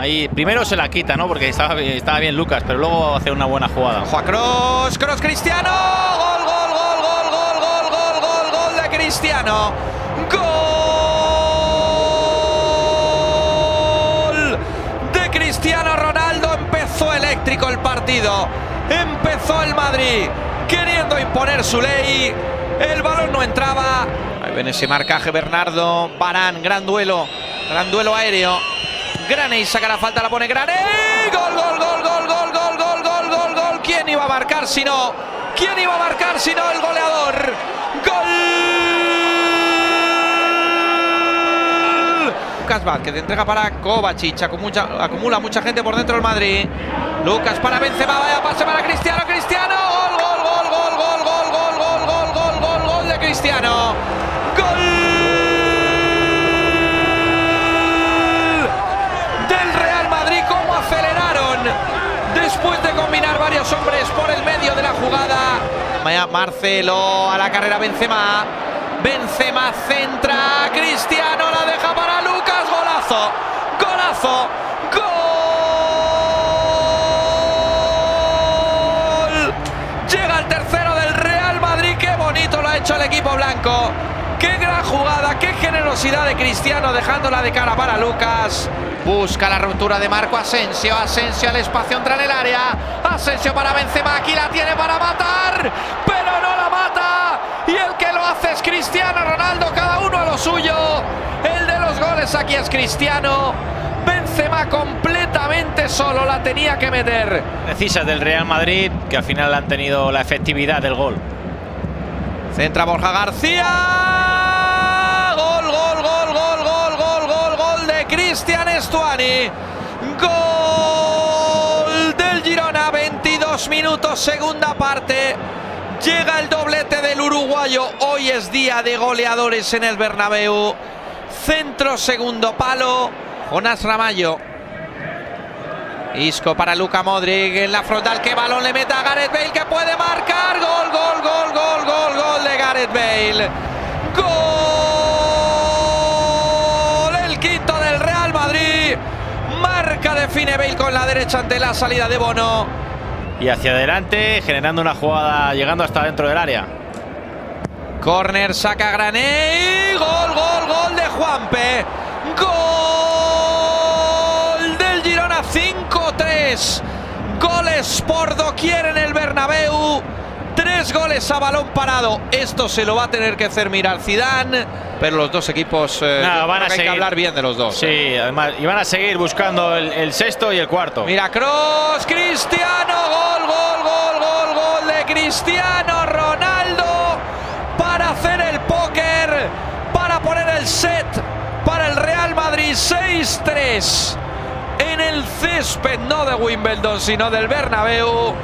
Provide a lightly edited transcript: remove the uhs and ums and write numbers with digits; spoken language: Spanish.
Ahí primero se la quita, ¿no? Porque estaba bien Lucas, pero luego hace una buena jugada. Juan Cross, Cross Cristiano. Gol, gol, gol, gol, gol, gol, gol, gol, gol de Cristiano. Gol de Cristiano Ronaldo. Empezó eléctrico el partido. Empezó el Madrid queriendo imponer su ley. El balón no entraba. Ahí ven ese marcaje Bernardo. Varane, gran duelo aéreo. Graney saca la falta, la pone Graney. Gol, gol, gol, gol, gol, gol, gol, gol, gol, gol. ¿Quién iba a marcar si no? ¿Quién iba a marcar si no? El goleador. Gol. Lucas Vázquez entrega para Kovacic. Acumula mucha gente por dentro del Madrid. Lucas para Benzema, vaya pase para Cristiano. Cristiano. Gol, gol, gol, gol, gol, gol, gol, gol, gol, gol, gol, gol de Cristiano. Gol del Real Madrid. Cómo aceleraron después de combinar varios hombres por el medio de la jugada. Marcelo a la carrera Benzema. Benzema centra. Cristiano la deja para Lucas. Golazo. Golazo. Gol. Llega el tercero del Real Madrid. Qué bonito lo ha hecho el equipo blanco. Qué gran jugada, qué generosidad de Cristiano dejándola de cara para Lucas. Busca la ruptura de Marco Asensio. Asensio al espacio entre en el área. Asensio para Benzema. Aquí la tiene para matar, pero no la mata. Y el que lo hace es Cristiano Ronaldo. Cada uno a lo suyo. El de los goles aquí es Cristiano. Benzema completamente solo, la tenía que meter. Precisas del Real Madrid, que al final han tenido la efectividad del gol. Centra Borja García. Gol, gol, gol, gol, gol, gol, gol, gol de Cristian Stuani. Gol del Girona, 22 minutos, segunda parte. Llega el doblete del uruguayo. Hoy es día de goleadores en el Bernabéu. Centro, segundo palo. Jonas Ramallo. Isco para Luka Modric en la frontal. Que balón le mete a Gareth Bale, que puede marcar. Gol, gol, gol, gol, gol, gol de Gareth Bale. Gol. El quinto del Real Madrid. Marca, define Bale con la derecha ante la salida de Bono. Y hacia adelante, generando una jugada, llegando hasta dentro del área. Corner, saca Graney. Gol, gol, gol de Juanpe. Gol del Girona, 5-3. Goles por doquier en el Bernabéu. 3 goles a balón parado. Esto se lo va a tener que hacer mirar Zidane. Pero los dos equipos hay que hablar bien de los dos. Sí, además, y van a seguir buscando el sexto y el cuarto. Mira, Cross, Cristiano. Gol, gol, gol, gol, gol de Cristiano Ronaldo. Para hacer el póker, para poner el set para el Real Madrid. 6-3 en el césped, no de Wimbledon, sino del Bernabéu.